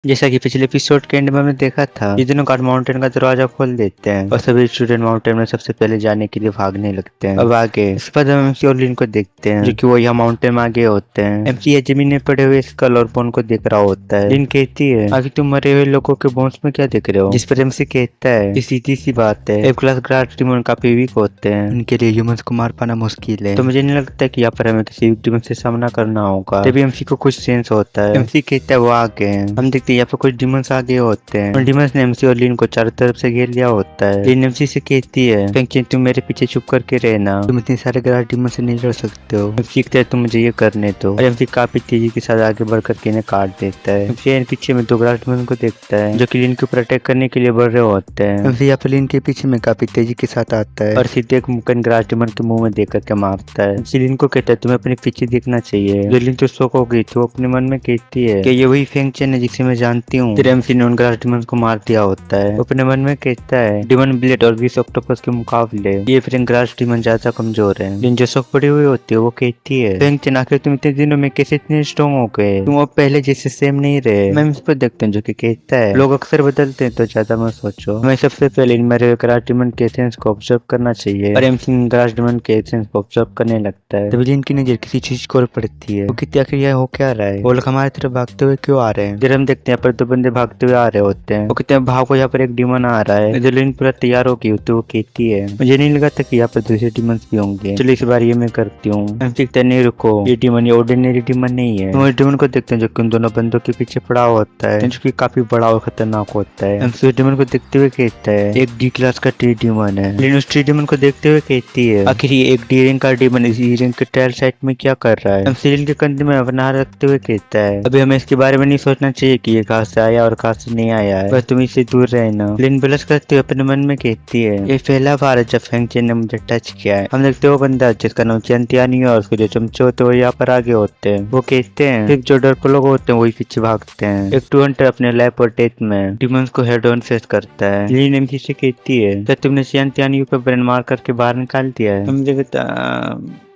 जैसा कि पिछले एपिसोड के एंड में हमने देखा था, ये दोनों गार्ड माउंटेन का दरवाजा खोल देते हैं और सभी स्टूडेंट माउंटेन में सबसे पहले जाने के लिए भागने लगते हैं। अब आगे इसके बाद हम एमसी और लिन को देखते हैं जो कि वो यहाँ माउंटेन में आगे होते हैं। एमसी ये जमीन में पड़े हुए स्कल और बोन को देख रहा होता है। लिन कहती है, आगे तुम मरे हुए लोगों के बोन्स में क्या देख रहे हो? जिस पर एमसी कहता है कि सीधी सी बात है, क्लास गार्ड डिमन काफी वीक होते हैं, उनके लिए ह्यूमंस को मार पाना मुश्किल है। तो मुझे नहीं लगता कि यहाँ पर हमें किसी डिमन से सामना करना होगा। तभी एमसी को कुछ सेंस होता है। एमसी कहता है वो आगे हैं। हम देखते हैं यहाँ पर कुछ डिमंस आगे होते हैं और डिमंस ने एमसी और लिन को चारों तरफ से घेर लिया होता है। लिन एमसी से कहती है, फेंगचेन तुम मेरे पीछे चुप करके रहना, तुम इतने सारे ग्रास डिमन से नहीं लड़ सकते हो। एमसी कहता है तुम मुझे ये करने दो और एमसी काफी तेजी के साथ आगे बढ़ करके इन्हें काट देता है। एमसी पीछे में दो ग्रास डिमन को देखता है जो कि लिन को प्रोटेक्ट करने के लिए बढ़ रहे होते हैं। एमसी यहाँ पर लिन के पीछे में काफी तेजी के साथ आता है और सीधे एक मुक्कन ग्रास डिमन के मुंह में देख करके मारता है। एमसी लिन को कहता है तुम्हें अपने पीछे देखना चाहिए। जो लिन तो शौक हो गई तो अपने मन में कहती है कि ये वही फेंगचेन है जिसे मैं जानती हूँ। फिर एमसी ने उन ग्रास डिमन को मार दिया होता है। अपने मन में कहता है डिमन ब्लेड और 20 ऑक्टोपस के मुकाबले ये फिर ग्रास डिमन ज्यादा कमजोर है। लिन जो शौक पड़ी हुई होती है वो कहती है, फेंगचेन आखिर तुम इतने दिनों में कैसे इतने स्ट्रॉन्ग हो गए? तुम अब पहले जैसे सेम नहीं रहे। मैं इस पर देखते हैं जो कि कहता है लोग अक्सर बदलते हैं तो ज्यादा मत सोचो। हमें सबसे पहले इन मेरे ग्रास डिमन के एसेंस को ऑब्जर्व करना चाहिए। और एमसी ग्रास डिमन के एसेंस को ऑब्जर्व करने लगता है। तभी लिन की नजर किसी चीज को पड़ती है। वो कहती है आखिर यह हो क्या रहा है? वो लोग हमारी तरफ भागते हुए क्यों आ रहे हैं? जब हम देखते हैं यहाँ पर दो बंदे भागते हुए आ रहे होते हैं। वो कहते हैं भागो, यहाँ पर एक डिमन आ रहा है। जो लिन पूरा तैयार हो गई तो वो कहती है मुझे नहीं लगा था कि यहाँ पर दूसरे डिमंस भी होंगे, चलो इस बार ये मैं करती हूँ। हम सीखते नहीं, रुको, ये डिमन ये ऑर्डिनरी डिमन नहीं है। हम डिमन को देखते हैं जो कि उन दोनों बंदों के पीछे पड़ा होता है जो कि काफी बड़ा और खतरनाक होता है। हम डिमन को देखते हुए कहता है एक डी क्लास का ट्री डिमन है। लेकिन उस ट्री डिमन को देखते हुए कहती है आखिर ये एक डी रैंक का डिमन इस ई रैंक के ट्रायल साइट में क्या कर रहा है? हम सीरियल के कंधे में अपना रखते हुए कहता है अभी हमें इसके बारे में नहीं सोचना चाहिए कि ये कहाँ से आया और कहाँ से नहीं आया है, बस तुम इससे दूर रहना। लिन बलस करते हुए अपने मन में कहती है ये पहला बार है जब फेंगचेन ने मुझे टच किया है। हम देखते हो बंदा जिसका नाम चैंतियानी है और उसके जो चमचे होते हैं वो यहाँ पर आगे होते हैं। वो कहते हैं फिर जो डर लोग होते हैं वही पीछे भागते हैं। एक 200 अपने लैब और डेथ में डिमंस को हेड ऑन फेस करता है। लिन एमसी से कहती है क्या तुमने चैंतियानी पे ब्रेन मार करके बाहर निकाल दिया है? हम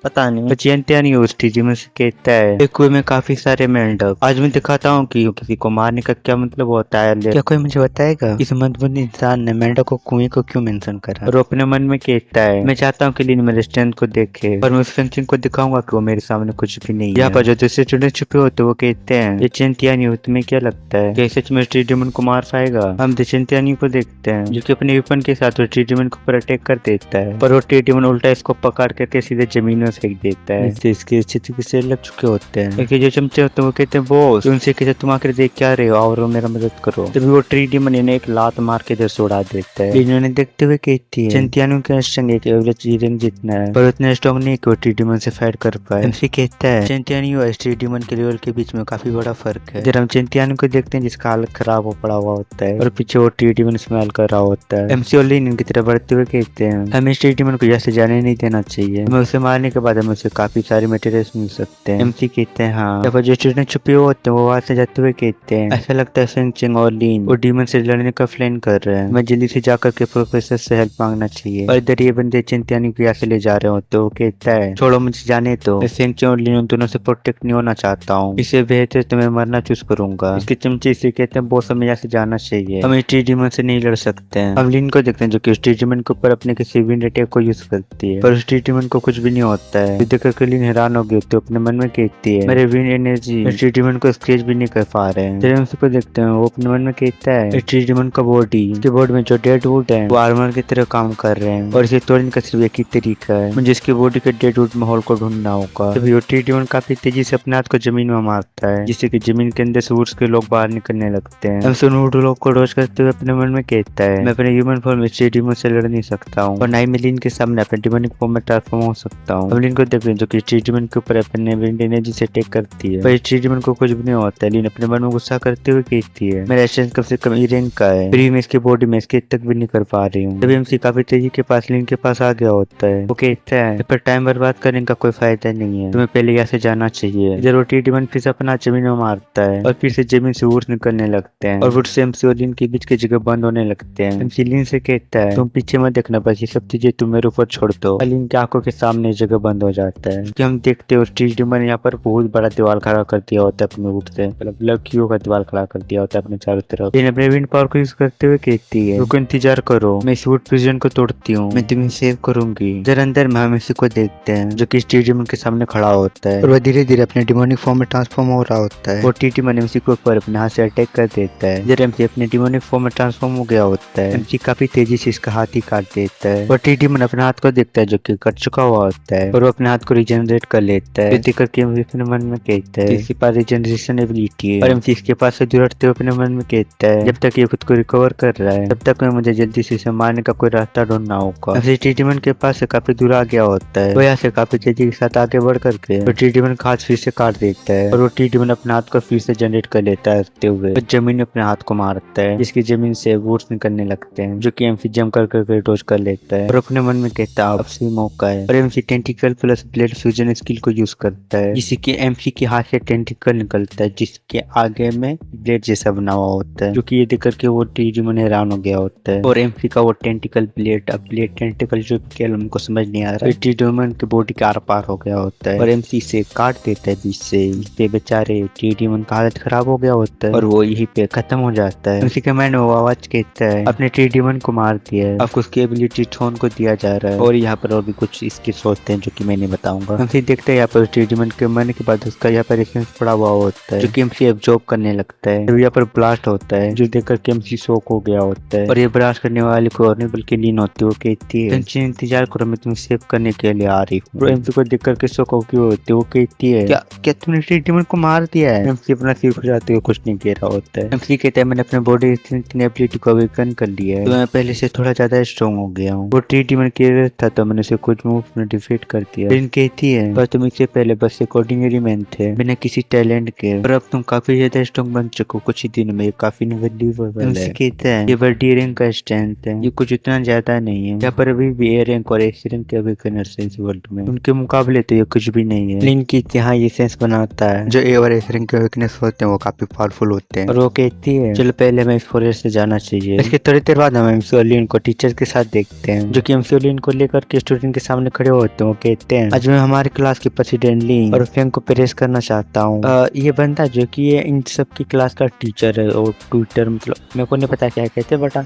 पता नहीं। चैंतियानी उस डिमन से कहता है एक कुएं में काफी सारे मेंढक, आज मैं दिखाता हूँ कि किसी को मारने का क्या मतलब होता है। क्या कोई मुझे बताएगा इस मंदबुद्ध इंसान ने मेंढक को कुएं को क्यों मेंशन करा? और अपने मन में कहता है मैं चाहता हूँ कि लिन मेरे स्ट्रेंथ को देखे और मैं उस फेंगचेन को दिखाऊंगा कि वो मेरे सामने कुछ भी नहीं है। यहाँ पर जो दूसरे स्टूडेंट छुपे होते वो कहते हैं ये चैंतियानी तुम्हें क्या लगता है कि सच में डिमन को मार पाएगा? हम चैंतियानी को देखते हैं जो कि अपने वेपन के साथ डिमन को प्रोटेक्ट कर देता है पर वो डिमन उल्टा इसको पकड़ करके सीधे जमीन में फेंक देता है। इसके स्थिति से लग चुके होते हैं। जो चमचे होते हैं वो कहते हैं बॉस, उनसे कहते तुम आकर देख क्या रहे हो और मेरा मदद करो। तभी वो ट्री डिमन इन्हें एक लात मार के इधर से उड़ा देता है। इन्होंने देखते हुए कहती है चैंतियानी का स्ट्रेंथ एक एवरेज रैंक जितना है पर उतना स्ट्रॉन्ग नहीं कि वो ट्री डिमन से फाइट कर पाए। एमसी कहता है चैंतियानी और ट्री डिमन के लेवल के बीच में काफी बड़ा फर्क है। जब हम चैंतियानी को देखते हैं जिसका हालत खराब हो पड़ा हुआ होता है और पीछे वो ट्री डिमन स्मेल कर रहा होता है। एमसी और लिन इनकी तरफ बढ़ते हुए कहते हैं हमें ट्री डिमन को जैसे जाने नहीं देना चाहिए, हमें उसे मारने के बाद हमें उसे काफी सारे मटेरियल्स मिल सकते हैं। एमसी कहते हैं हाँ। जब जो स्टूडेंट छुपे हुए होते हैं वो वहां से जाते हुए कहते हैं ऐसा लगता है फेंगचेन और लिन वो डिमन से लड़ने का प्लान कर रहे हैं, मैं जल्दी से जाकर के प्रोफेसर से हेल्प मांगना चाहिए। और इधर ये बंदे चैंतियानी को यहाँ से ले जा रहे होते वो कहता है छोड़ो मुझे जाने दो, मैं फेंगचेन और लिन उन दोनों से प्रोटेक्ट नहीं होना चाहता हूँ, इससे बेहतर तो मैं मरना चूज करूंगा। इसके चमचे इसे कहते हैं बॉस हमें यहाँ से जाना चाहिए, हम इस डिमन से नहीं लड़ सकते हैं। हम लिन को देखते हैं जो कि उस डिमन के ऊपर अपने किसी विंड अटैक को यूज करती है पर उस डिमन को कुछ भी नहीं होता है। देखकर लिन हैरान हो गई तो अपने मन में कहती है मेरे विंड एनर्जी डिमन को स्क्रैच भी नहीं कर पा रहे हैं। जब हम उसको देखते हैं वो अपने मन में कहता है डिमन का बॉडी, इसके बॉडी में जो डेड वुड है वो आर्मर की तरह काम कर रहे हैं और इसे तोड़ने का सिर्फ एक ही तरीका है, मुझे इसकी बॉडी के डेड वुड माहौल को ढूंढना होगा। तभी वो डिमन काफी तेजी से अपने हाथ को जमीन में मारता है जिससे कि जमीन के अंदर से वुड्स के लोग बाहर निकलने लगते हैं। हम वुड लोग को डॉज करते हुए अपने मन में कहता है मैं अपने ह्यूमन फॉर्म में डिमन से लड़ नहीं सकता हूँ और ना ही मैं लिन के सामने अपने डिमोनिक फॉर्म में ट्रांसफॉर्म हो सकता हूँ। हम लिन को देखते हैं जो कि डिमन के ऊपर अपने विंड एनर्जी से अटैक करती है पर डिमन को कुछ भी नहीं होता है। लिन अपने मन में गुस्सा करते हुए कहती है मेरा स्ट्रेंथ कम से कम ई रैंक का है, फिर मैं इसकी बॉडी में इसके तक भी नहीं कर पा रही हूँ। तभी एमसी काफी तेजी के पास लिन के पास आ गया होता है। वो कहता है पर टाइम बर्बाद करने का कोई फायदा नहीं है, तुम्हें पहले यहाँ से जाना चाहिए। जरूर डिमन फिर से अपना जमीन में मारता है और फिर से जमीन से वुड्स निकलने लगते हैं और वुड से एमसी और लिन के बीच की जगह बंद होने लगते हैं। एमसी लिन से कहता है तुम पीछे मत देखना, बस ये सब चीजें तुम मेरे ऊपर छोड़ दो। लिन की आंखों के सामने जगह बंद हो जाता है। कि हम देखते हैं उस टीडीमन यहाँ पर बहुत बड़ा दीवार खड़ा कर दिया होता है अपने रूट से, मतलब लड़कियों का दीवार खड़ा कर दिया होता है अपने चारों तरफ। लेकिन अपने विंड पावर को यूज करते हुए कहती है रुको इंतजार करो, मैं इस वुड प्रिजन को तोड़ती हूँ, मैं तुम्हें सेव करूंगी। जरा अंदर में हम इसी को देखते हैं जो कि टीडीमन के सामने खड़ा होता है और वह धीरे धीरे अपने डिमोनिक फॉर्म में ट्रांसफॉर्म हो रहा होता है। और टीडीमन एमसी को ऊपर अपने हाथ से अटैक कर देता है। जब एमसी अपने डिमोनिक फॉर्म में ट्रांसफॉर्म हो गया होता है, एमसी काफी तेजी से इसका हाथ ही काट देता है। और टीडीमन अपने हाथ को देखता है जो कि कट चुका हुआ होता है और वो अपने हाथ को रिजनरेट कर लेता है। देख करके एमसी अपने मन में कहता है इसके पास रिजनरेशन एबिलिटी है। और एमसी इसके पास से दूरते हुए अपने मन में कहता है जब तक ये खुद को रिकवर कर रहा है तब तक मैं मुझे जल्दी से इसे मारने का कोई रास्ता ढूंढना होगा। एमसी टीडीमन के पास से काफी दूर आ गया होता है। वो यहाँ से काफी तेजी के साथ आगे बढ़ करके वो टीडीमन का हाथ फिर से काट देता है और वो टीडीमन अपने हाथ को फिर से जनरेट कर लेता है रखते हुए जमीन में अपने हाथ को मारता है, जिसकी जमीन से वुड्स निकलने लगते हैं जो कि एमसी जम कर करके डोज कर लेता है और अपने मन में कहता है अब सही मौका है। और MC tentacle plus blade fusion skill को यूज करता है जिससे कि एमसी के हाथ से टेंटिकल निकलता है जिसके आगे में ब्लेड जैसा बना हुआ होता है, जो कि ये देख करके वो टीडीमन हैरान हो गया होता है। और एमसी का वो टेंटिकल ब्लेड अब ब्लेड टेंटिकल जो उनको समझ नहीं आ रहा है, टीडीमन के बॉडी के आर पार हो गया होता है और एमसी से काट देता है बीच से। इससे बेचारे टीडीमन का हालत खराब हो गया होता है और वो यहीं पे खत्म हो जाता है। उसी के मैंने वो आवाज कहता है अपने टीडीमन को मार दिया है, अब उसकी एबिलिटी थ्रोन को दिया जा रहा है। और यहाँ पर और भी कुछ स्किल्स होते हैं जो कि मैं नहीं बताऊंगा। एमसी देखते हैं यहाँ पर टीडीमन के मरने के बाद उसका यहाँ पर एसेंस पड़ा हुआ होता है जो कि एमसी एब्जॉर्ब करने लगता है। यहाँ पर ब्लास्ट होता है जो देख करके एमसी शॉक हो गया होता है और ये ब्लास्ट करने वाले को और नहीं बल्कि लीन होती है। वो कहती है इंतजार करो मैं तुम्हें सेव करने के लिए आ रही हूँ। एमसी को देख करके शॉक होती है। वो कहती है क्या तुमने टीडीमन को मार दिया है? एमसी अपना सिर खुजाते हुए कुछ नहीं कह रहा होता है। एमसी कहता है मैंने अपने बॉडी एबिलिटी को अवेकन कर लिया है तो मैं पहले से थोड़ा ज्यादा स्ट्रॉन्ग हो गया हूँ। वो टीडीमन के था तो मैंने उसे कुछ मूव में डिफीट कर दिया। लेकिन कहती है पर तुम इससे पहले बस एक ऑर्डिनरी मैन थे बिना किसी टैलेंट के, और अब तुम काफी ज्यादा स्ट्रॉन्ग बन चुके हो कुछ ही दिन में, काफी अनबिलीवेबल है। एमसी कहता है ये वर्डी रैंक का स्ट्रेंथ है, ये कुछ इतना ज्यादा नहीं है। यहाँ पर अभी भी ए रैंक और एस रैंक के अवेकनर्स हैं इस वर्ल्ड में, उनके मुकाबले तो ये कुछ भी नहीं है। लेकिन की यहाँ ये सेंस बनाता है जो ए और एस रैंक के अवेकनर्स होते हैं वो काफी पावरफुल होते हैं। और वो कहती है चलो पहले हमें इस फॉरेस्ट से जाना चाहिए। इसके थोड़ी देर बाद हम एमसी ओलिन को टीचर के साथ देखते हैं जो कि एमसी ओलिन को लेकर के स्टूडेंट के सामने खड़े होते हैं। वो कहते हैं आज मैं हमारी क्लास की प्रेसिडेंट ली और फेंग को प्रेस करना चाहता हूँ। ये बंदा जो कि ये इन सब की क्लास का टीचर है और ट्विटर मतलब मेरे को नहीं पता क्या कहते बट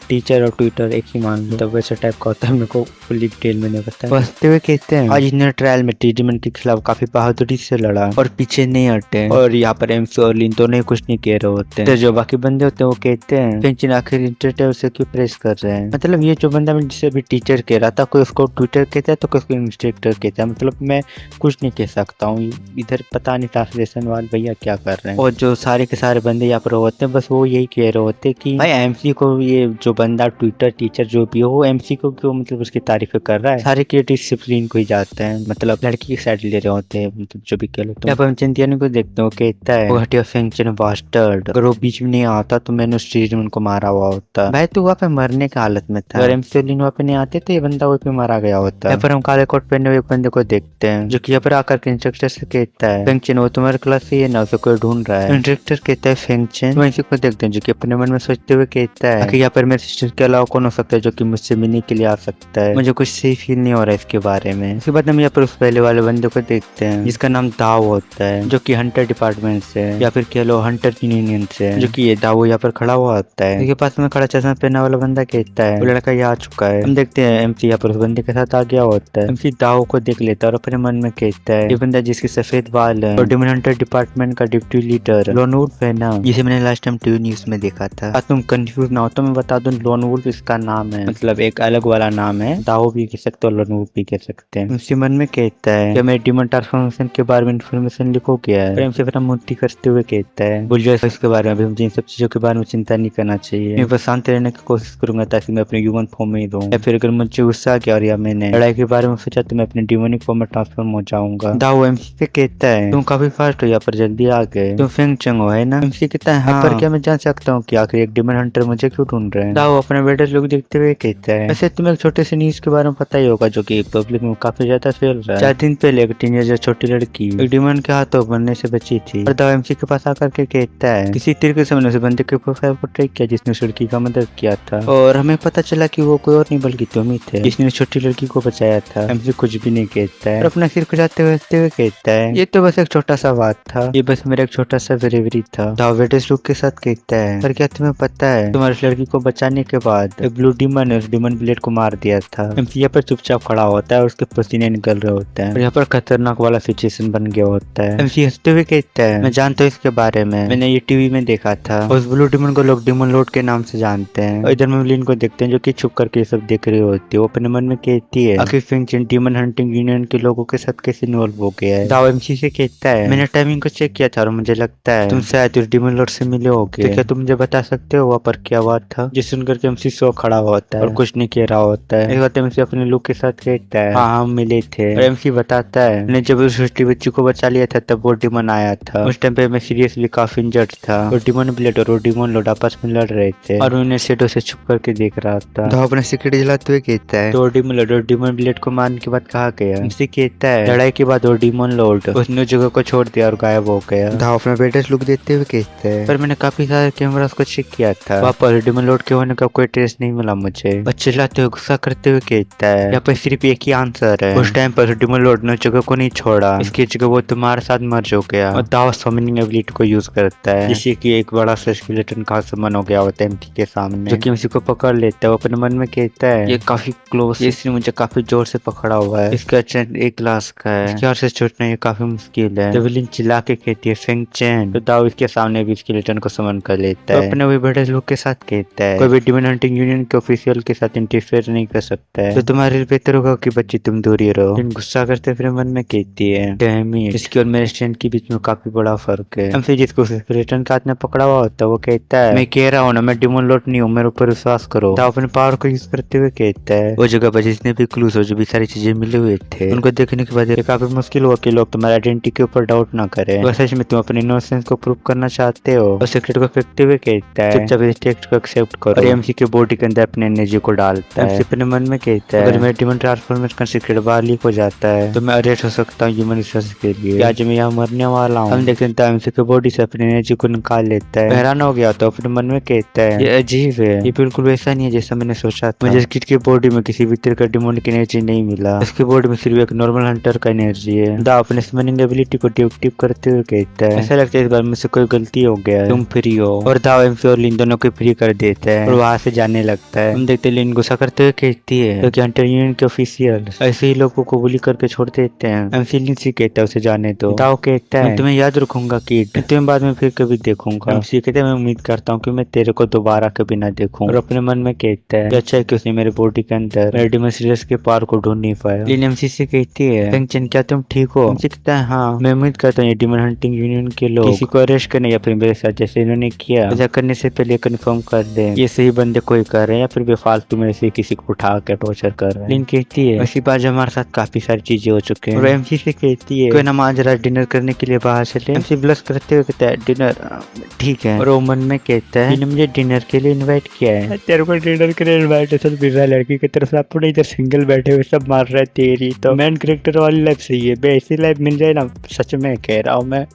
टीचर और ट्विटर एक ही मान लो, तो वैसे टाइप का होता है, मेरे को फुली डिटेल में नहीं पता। बसते हुए कहते हैं आज इन्हें ट्रायल में टीडीमन के खिलाफ काफी बहादुरी से लड़ा और पीछे नहीं हटे। और यहाँ पर एमसी और लिन दोनों कुछ नहीं कह रहे होते। तो जो बाकी बंदे होते हैं वो कहते हैं फेंचिन आखिर इंटरटेल से क्यों प्रेस कर रहे हैं। मतलब ये जो बंदा मैं जिसे भी टीचर कह रहा था कोई उसको ट्विटर कहता है तो कोई उसको इंस्ट्रक्टर कहता है, मतलब मैं कुछ नहीं कह सकता हूँ। इधर पता नहीं ट्रांसलेशन वाले भैया क्या कर रहे हैं। और जो सारे के सारे बंदे यहाँ पर होते हैं बस वो यही कह रहे होते कि भाई एमसी को ये जो बंदा ट्विटर टीचर जो भी हो वो एमसी को क्यों मतलब उसकी तारीफ कर रहा है। सारे क्रिएटिव डिसिप्लिन को ही जाते हैं, मतलब लड़की की साइड ले रहे होते हैं, मतलब जो भी कह लो। तो हम चिंतियानी को देखते हो कहता है वो हटिया फेंक्शन बास्टर्ड, अगर वो बीच में नहीं आता तो मैंने उस टीडीमन को मारा हुआ होता। भाई तू वहाँ पे मरने की हालत में था, अगर एमसी ओलिन वहाँ पे नहीं आते तो ये बंदा वहीं पे मारा गया होता। यहाँ पर हम काले कोट पहने हुए एक बंदे को देखते हैं जो कि यहाँ पर आकर के इंस्ट्रक्टर से कहता है फेंक्शन वो तुम्हारे क्लास से है ना, उसे कोई ढूंढ रहा है। इंस्ट्रक्टर कहता है फेंक्शन, वहीं को देखते हैं जो कि अपने मन में सोचते हुए कहता है यहाँ पर मेरे सिस्टर के अलावा कौन हो सकता है जो कि मुझसे मिलने के लिए आ सकता है, मुझे कुछ सही फील नहीं हो रहा है इसके बारे में। उसके बाद हम यहाँ पर उस पहले वाले बंदे को देखते हैं जिसका नाम दाव होता है जो कि हंटर डिपार्टमेंट से या फिर कह लो हंटर यूनियन से, जो कि ये दाव यहाँ पर खड़ा हुआ होता है। इसके पास में खड़ा चश्मा पहना वाला बंदा कहता है वो लड़का यहाँ आ चुका है। हम देखते हैं एमसी यहाँ पर उस बंदे के साथ आ गया होता है। एमसी दाव को देख लेता है और अपने मन में कहता है ये बंदा जिसके सफेद बाल है और डिमन हंटर डिपार्टमेंट का डिप्टी लीडर लोन वुल्फ है ना, जिसे मैंने लास्ट टाइम टीवी न्यूज में देखा था। तुम कंफ्यूज ना हो तो मैं बता दूं लोन वुल्फ इसका नाम है, मतलब एक अलग वाला नाम है, दाव भी कह सकते हो लोन वुल्फ भी कह सकते हैं। उसी मन में कहता है कि मैं डिमन ट्रांसफॉर्मेशन के बारे में इन्फॉर्मेशन लिखो गया है। प्रेम से फिर मूर्ति करते हुए कहता है बुलियो इसके बारे में मुझे इन सब चीजों के बारे में चिंता नहीं करना चाहिए, मैं बस शांत रहने की कोशिश करूंगा ताकि मैं अपने ह्यूमन फॉर्म में ही रहूं, या फिर अगर मुझे गुस्सा आ गया और या मैंने लड़ाई के बारे में सोचा तो मैं अपने डिमोनिक फॉर्म में ट्रांसफॉर्म हो जाऊंगा। दाव एमसी से कहता है तुम काफी फास्ट हो, यहाँ पर जल्दी आ गए, तुम फेंग चंग हो है ना। एमसी कहता है हाँ, पर क्या मैं जान सकता हूँ कि आखिर एक डिमन हंटर मुझे क्यों ढूंढ रहे हैं। दाव अपने बेटे लोग देखते हुए कहता है, वैसे तुम्हें एक छोटे से न्यूज के बारे में पता ही होगा जो कि पब्लिक में काफी ज्यादा फैल रहा है। 4 दिन पहले एक टीनेजर छोटी लड़की एक डिमन के हाथों बनने से बची थी और दाव एमसी के पास आकर के कहता है किसी तरीके से मैंने उस बंदे के प्रोफाइल को ट्रैक किया जिसने उस लड़की का मदद किया था और हमें पता चला कि वो कोई और नहीं बल्कि तुम ही थे जिसने उस छोटी लड़की को बचाया था। एमसी कुछ भी नहीं कहता है और अपना सिर खुजाते हुए कहता है ये तो बस एक छोटा सा बात था, ये बस मेरा एक छोटा सा वेरेवरी था। दाव वेटेस लुक के साथ कहता है पर क्या तुम्हें पता है तुम्हारी लड़की को बचाने के बाद एक ब्लू डिमन ने उस डिमन ब्लेड को मार दिया था। एमसी यहाँ पर चुपचाप खड़ा होता है और उसके पसीने निकल रहे होते हैं और यहाँ पर खतरनाक वाला सिचुएशन बन गया होता है। एमसी हंसते हुए कहता है मैं जानता हूँ इसके बारे में, मैंने ये टीवी में देखा था। उस ब्लू डिमन को लोग डिमन लॉर्ड के नाम से जानते हैं। और इधर मेवलिन को देखते हैं जो कि छुप करके सब देख रही होती है। वो अपने मन में कहती है आखिर फिंचन डिमन हंटिंग यूनियन के लोगों के साथ कैसे इन्वॉल्व हो गया है। दाव एमसी से कहता है मैंने टाइमिंग को चेक किया था और मुझे लगता है तुम शायद उस डिमन लॉर्ड से मिले होगे, तो क्या तुम मुझे बता सकते हो वहाँ पर क्या हुआ था। जिस सुनकर के एमसी सो खड़ा होता है और कुछ नहीं कह रहा होता है। एक बात एमसी अपने लुक के साथ कहता है हाँ हम मिले थे। और एमसी बताता है मैंने जब उस छोटी बच्ची को बचा लिया था तब वो डिमन आया था। उस टाइम पे मैं सीरियसली काफी इंजर्ड था। वो डिमन ब्लेड और वो डिमन लॉर्ड आपस में लड़ रहे थे और उन्हें शेडो से छुप करके देख रहा था। तो अपने सिक्रेट जलाते हुए कहता है तो डिमन लॉर्ड और डिमन ब्लेड को मारने के बाद कहा गया। एमसी कहता है लड़ाई के बाद वो डिमन लॉर्ड उसने जगह को छोड़ दिया और गायब हो गया। दाव अपना बेटेस्ट लुक देते हुए कहता है पर मैंने काफी सारे कैमरास को चेक किया था, वहाँ पर डिमन लॉर्ड के होने का कोई ट्रेस नहीं मिला मुझे। बच्चे चिल्लाते हुए गुस्सा करते हुए कहता है यहाँ पर सिर्फ एक ही आंसर है, उस टाइम पर डिमन लॉर्ड ने जगह को नहीं छोड़ा, इसकी जगह वो तुम्हारे साथ मर्ज हो गया। और दाव समनिंग एबिलिटी को यूज करता है जिससे कि एक बड़ा सा स्केलेटन का समन हो गया होता है एमसी के सामने जो कि एमसी को पकड़ लेता है। वो अपने मन में कहता है ये काफी क्लोज है, इसने मुझे काफी जोर से पकड़ा हुआ है, इसका चैन 1 ग्लास का है, इसके हाथ से छूटना ये काफी मुश्किल है। जेवलिन चिल्ला के कहती है फेंग चैन, तो दाव इसके सामने भी स्केलेटन को समन कर लेता है। अपने वही बड़े लोग के साथ कहता है कोई भी डिमन हंटिंग यूनियन के ऑफिशियल के साथ इंटरफेयर नहीं कर सकता है, तो तुम्हारे लिए बेहतर होगा कि बच्ची तुम दूर ही रहो। गुस्सा करते फिर मन में कहती है डैम इट, इसकी और मेरे स्टैंड के बीच में काफी बड़ा फर्क है। हमसे जिसको स्केलेटन के हाथ में पकड़ा हुआ होता है वो कहता है मैं कह रहा हूँ ना मैं डिमन लॉर्ड नहीं हूँ, मेरे ऊपर विश्वास करो। दाव अपने पावर को यूज करते हुए कहता है वो जगह पर जितने भी क्लूज हो जो भी सारी चीजें मिले हुए थे उनको देखने के बाद काफी मुश्किल हुआ कि लोग तुम्हारे आइडेंटिटी के ऊपर डाउट ना करें। वह सच में तुम अपने इनोसेंस को प्रूव करना चाहते हो। और सीक्रेट को फेंकते हुए कहता है चुपचाप इस टेक्स्ट को एक्सेप्ट करो। और एमसी के बॉडी के अंदर अपने एनर्जी को डालता है। एमसी अपने मन में कहता है अगर मेरा डिमन ट्रांसफॉर्मेशन का सीक्रेट बाहर लीक हो जाता है तो मैं अरेस्ट हो सकता हूँ ह्यूमन रिसोर्स के लिए। आज मैं यहाँ मरने वाला हूँ। हम देखते हैं एमसी के बॉडी से अपनी एनर्जी को निकाल लेता है। हैरान हो गया तो अपने मन में कहता है ये अजीब है, ये बिल्कुल वैसा नहीं है जैसा मैंने सोचा था। मुझे किट की बॉडी में किसी भी तरह का डिमोन की एनर्जी नहीं मिला, इसकी बॉडी में सिर्फ एक नॉर्मल हंटर का एनर्जी है। दाव अपने समनिंग एबिलिटी को डिटेक्टिव करते हुए कहता है ऐसा लगता है इस बार मुझसे कोई गलती हो गया है, तुम फ्री हो। और दाव एमसी और लिन दोनों को फ्री कर देता है और वहां से जाने लगता है। हम देखते लिन गुस्सा करते हुए कहती है क्योंकि हंटर यूनियन के ऑफिशियल ऐसे ही लोगों को गोली करके छोड़ देते हैं। एमसी लिन से कहता है उसे जाने दो। दाव कहता है तुम्हें याद रखूंगा किड, तुम्हें बाद में फिर कभी देखूंगा। एमसी कहता है मैं उम्मीद करता हूँ कि मैं तेरे को दोबारा कभी ना देखूं। और अपने मन में कहता है अच्छा है कि उसने मेरे बॉडी के अंदर मेरे डिमन सीरियस के पार को ढूंढ नहीं पाया। लिन एमसी से कहती है फेंगचन क्या तुम ठीक हो। एमसी कहता है हाँ मैं उम्मीद करता हूँ ये डिमन हंटिंग यूनियन के लोग किसी को अरेस्ट करने या फिर मेरे साथ जैसे इन्होंने किया ऐसा करने से पहले कंफर्म कर दे ये सही बंदे कोई कर रहे हैं या फिर बेफालतू में से किसी को उठा के टॉर्चर कर रहे हैं। लिन कहती है इसी बार हमारे साथ काफी सारी चीजें हो चुके हैं। और एमसी से कहती है कोई ना आज रात डिनर करने के लिए बाहर चले। एमसी ब्लश करते हुए कहता है डिनर ठीक है। और वो मन में कहता है मुझे डिनर के लिए इन्वाइट किया है, तेरे को डिनर के लिए इन्वाइटेशन मिल रहा है लड़की की तरफ से, आप इधर सिंगल बैठे हुए सब मार रहे हैं तेरी तो मेन कैरेक्टर वाली लाइफ सही है बे, ऐसी लाइफ मिल जाए ना सच में कह रहा हूँ मैं।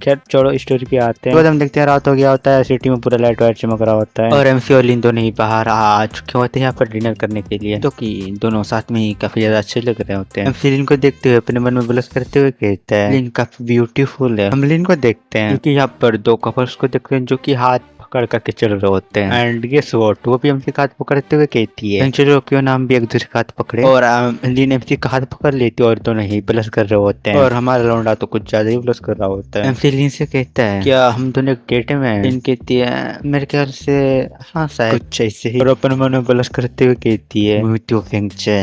खैर छोड़ो स्टोरी पे आते हैं। तो हम देखते हैं रात हो गया होता है, सिटी में पूरा लाइट वाइट चमक रहा होता है और एमसी और लिन दोनों ही बाहर आ चुके होते हैं यहाँ पर डिनर करने के लिए, तो कि दोनों साथ में ही काफी ज्यादा अच्छे लग रहे होते हैं। एमसी लिन को देखते हुए अपने मन में ब्लश करते हुए कहता है लिन काफी ब्यूटीफुल है। हम लिन को देखते हैं क्योंकि यहाँ पर 2 कपल्स को देखते हैं जो की हाथ पकड़ करके चल रहे होते हैं। एंड गेस व्हाट वो भी एमसी का हाथ पकड़ते हुए कहती है चलो क्यों ना हम भी एक दूसरे का हाथ पकड़े। और लिन एमसी का हाथ पकड़ लेती है और दोनों ही ब्लश कर रहे होते हैं और हमारा लौंडा तो कुछ ज्यादा ही ब्लश कर रहा होता है। एमसी लिन से कहता है क्या हम दोनों एक डेट में हैं। लिन कहती है मेरे ख्याल से हाँ शायद कुछ ऐसे ही। और अपन मन में ब्लश करते हुए कहती है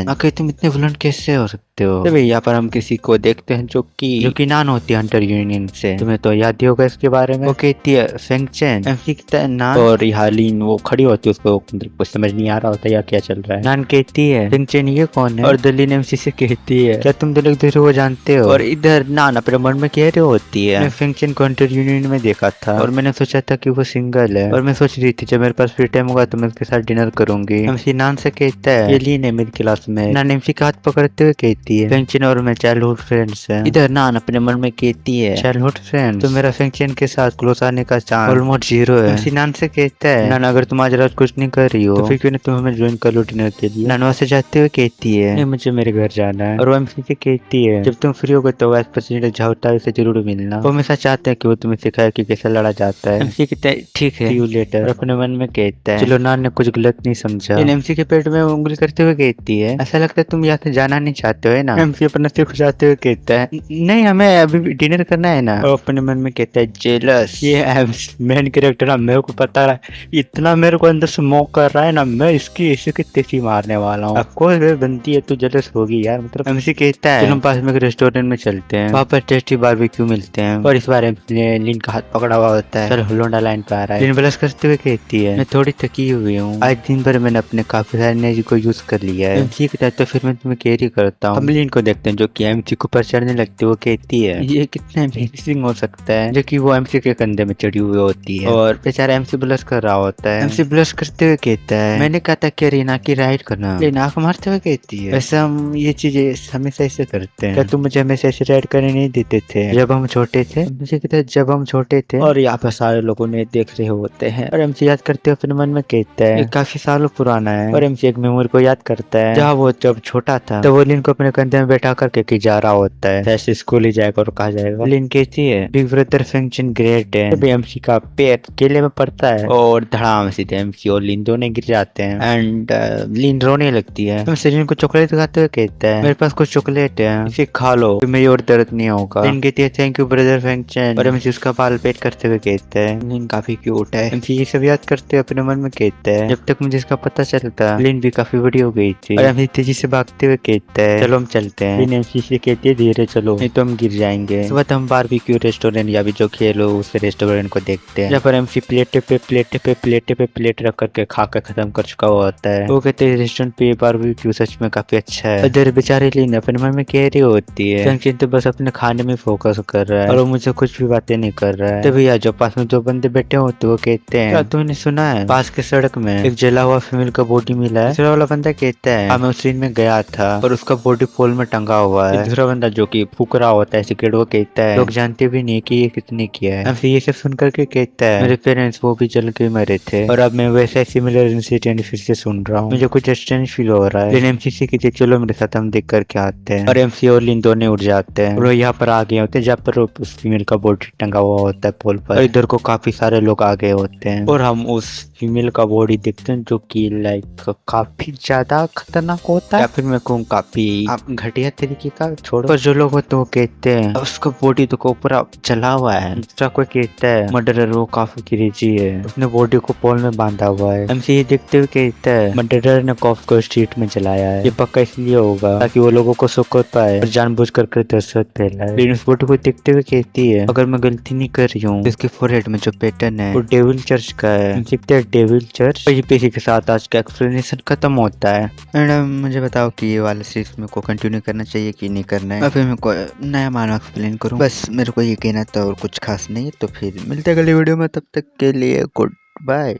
आखिर तुम इतने बुलंद कैसे हो सकते सकते हो। तो यहाँ पर हम किसी को देखते हैं जो कि नान होती है हंटर यूनियन से। तुम्हें तो याद ही होगा इसके बारे में। वो कहती है फेंगचेन, एमसी कहता है नान, और यहाँ लीन वो खड़ी होती है, उसको मतलब कुछ समझ नहीं आ रहा होता या क्या चल रहा है। नान कहती है फेंगचेन ये कौन है, और दलीन एमसी से कहती है क्या तुम दोनों एक दूसरे को जानते हो। और इधर नान अपने मन में कह रही होती है फेंगचेन को हंटर यूनियन में देखा था और मैंने सोचा था कि वो सिंगल है, और मैं सोच रही थी जब मेरे पास फ्री टाइम होगा तो मैं उसके साथ डिनर करूंगी। एमसी नान से कहता है ये लीन है मेरी क्लास में। नान एमसी का हाथ पकड़ते हुए कहती है फेंगचेन और मैं चाइल्डहुड फ्रेंड्स हैं। इधर नान अपने मन में कहती है चाइल्डहुड फ्रेंड, तो मेरा फेंगचेन के साथ क्लोज आने का चांस ऑलमोस्ट 0 है। एमसी नान से कहता है नान अगर तुम आज रात कुछ नहीं कर रही हो तो फिर क्यों ना तुम हमें ज्वाइन कर लो डिनर के लिए। नान वहां से जाते हुए कहती है नहीं मुझे मेरे घर जाना है, और वो एमसी से कहती है जब तुम फ्री होगे तो वाइस प्रेसिडेंट झाउता से जरूर मिलना, वो हमेशा चाहते हैं कि वो तुम्हें सिखाए कि कैसे लड़ा जाता है। एमसी कहता है ठीक है सी यू लेटर, अपने मन में कहता है चलो नान ने कुछ गलत नहीं समझा। एमसी के पेट में उंगली करते हुए कहती है ऐसा लगता है तुम यहाँ से जाना नहीं चाहते हो ना। एमसी अपना सिर खुजाते हुए कहता है नहीं हमें अभी डिनर करना है ना, और अपने मन में कहता है जेलस, ये मेन कैरेक्टर ना मेरे को पता है इतना मेरे को अंदर से स्मोक कर रहा है ना, मैं इसकी इसी की तेजी मारने वाला हूँ। ऑफकोर्स वे बनती है तो जेलस होगी यार, मतलब एमसी कहता है चलो पास में एक रेस्टोरेंट में चलते हैं, वहाँ पर टेस्टी बारबेक्यू मिलते हैं, और इस बार लिन का हाथ पकड़ा हुआ होता है चलो लोंडा लाइन पे आ रहा है। लिन ब्लश करते हुए कहती है मैं थोड़ी थकी हुई हूँ, आज दिन भर मैंने अपने काफी सारे एनर्जी को यूज कर लिया है। एमसी कहता है तो फिर मैं तुम्हें कैरी करता हूँ। हम लिन को देखते हैं जो कि एमसी के ऊपर चढ़ने लगती है, वो कहती है ये कितना अमेजिंग हो सकता है, जो कि वो एमसी के कंधे में चढ़ी हुई होती है, और बेचारा एमसी ब्लश कर रहा होता है। एमसी ब्लश करते हुए कहता है मैंने कहा था कि रीना की राइड करना, लेकिन आंख मारते हुए कहती है वैसे हम ये चीजें हमेशा ऐसे करते हैं, क्या तुम मुझे हमेशा ऐसे राइड करने नहीं देते थे जब हम छोटे थे। मुझे कहता है जब हम छोटे थे, और यहाँ पर सारे लोगों ने देख रहे होते हैं, और एमसी याद करते हुए अपने मन में कहता है ये काफी सालों पुराना है, और एमसी एक मेमोरी को याद करता है जहाँ वो जब छोटा था तो वो लिन को अपने कंधे में बैठा करके जा रहा होता है, ऐसे स्कूल ही जाएगा और कहा जाएगा। लिन कहती है बिग ब्रदर फंक्शन ग्रेट है, तभी एमसी का पैर केले में पड़ता है और धड़ाम सीधे एमसी और लिन दोनों गिर जाते हैं, एंड लिन रोने लगती है। एमसी लिन को चॉकलेट दिखाते हुए कहता है मेरे पास कुछ चॉकलेट है इसे खा लो तुम्हें और दर्द नहीं होगा। लिन कहती है थैंक यू ब्रदर फंक्शन, और एमसी उसका बाल पेट करते हुए कहता है लिन काफी क्यूट है। एमसी ये सब याद करते हुए अपने मन में कहता है जब तक मुझे इसका पता चलता लिन भी काफी बड़ी हो गई थी, और एमसी तेजी से भागते हुए कहता है चलो हम चलते हैं। लिन एमसी से कहती है धीरे चलो नहीं तो हम गिर जाएंगे। सुबह हम बारबेक्यू रेस्टोरेंट या भी जो खेलो उस रेस्टोरेंट को देखते हैं, जहाँ पर एमसी प्लेट रख करके खा कर खत्म कर चुका हुआ होता है। वो कहते हैं रेस्टोरेंट पे बारबेक्यू सच में काफी अच्छा है। इधर बेचारी लिन अपने मन में कह रही होती है फंक्शन तो बस अपने खाने में फोकस कर रहा है और वो मुझे कुछ भी बातें नहीं कर रहा है। तो भैया जो पास में 2 बंदे बैठे होते वो कहते हैं क्या तुमने सुना है पास के सड़क में एक जला हुआ फीमेल का बॉडी मिला है। दूसरा वाला बंदा कहता है मैं उस सीन में गया था और उसका बॉडी पोल में टंगा हुआ है। दूसरा बंदा जो कि फूक रहा होता है सिगरेट वो कहता है लोग जानते भी नहीं कि ये किसने किया है। ये सब सुन करके कहता है मेरे पेरेंट्स वो भी जल के मरे थे और अब मैं वैसा सिमिलर इंसिडेंट फिर से सुन रहा हूँ, मुझे कुछ स्ट्रेंज फील हो रहा है। लेकिन एमसी कहती है चलो मेरे साथ हम देख करके आते हैं, और एमसी और लिन दोनों उठ जाते हैं और वो यहाँ पर आ गए होते हैं जहाँ पर उस फीमेल का बॉडी टंगा हुआ होता है पोल पर, और इधर को काफी सारे लोग आ गए होते हैं और हम उस फीमेल का बॉडी देखते हैं जो कि लाइक काफी ज्यादा खतरनाक होता है या फिर मैं कहूँ काफी घटिया तरीके का। छोड़ो पर जो लोग होते हैं वो कहते हैं उसका बॉडी तो को पूरा जला हुआ है। दूसरा कोई कहता है मर्डरर वो काफी क्रेजी है उसने बॉडी को पोल में बांधा हुआ है। एमसी ये देखते हुए कहता है मर्डरर ने कॉफ को स्ट्रीट में जलाया है, ये पक्का इसलिए होगा ताकि वो लोगों को सुख पाए और जानबूझ कर दहशत फैलाए। लेकिन उस बॉडी को देखते हुए कहती है अगर मैं गलती नहीं कर रही हूँ इसके फोरहेड में जो पैटर्न है वो डेविल चर्च का है। Devil church. और ये इसी के साथ आज का एक्सप्लेनेशन खत्म होता है। एंड मुझे बताओ कि ये वाला सीरीज में को कंटिन्यू करना चाहिए कि नहीं करना है, फिर मैं कोई नया मानो एक्सप्लेन करूँ। बस मेरे को ये कहना था और कुछ खास नहीं। तो फिर मिलते हैं अगली वीडियो में, तब तक के लिए गुड बाय।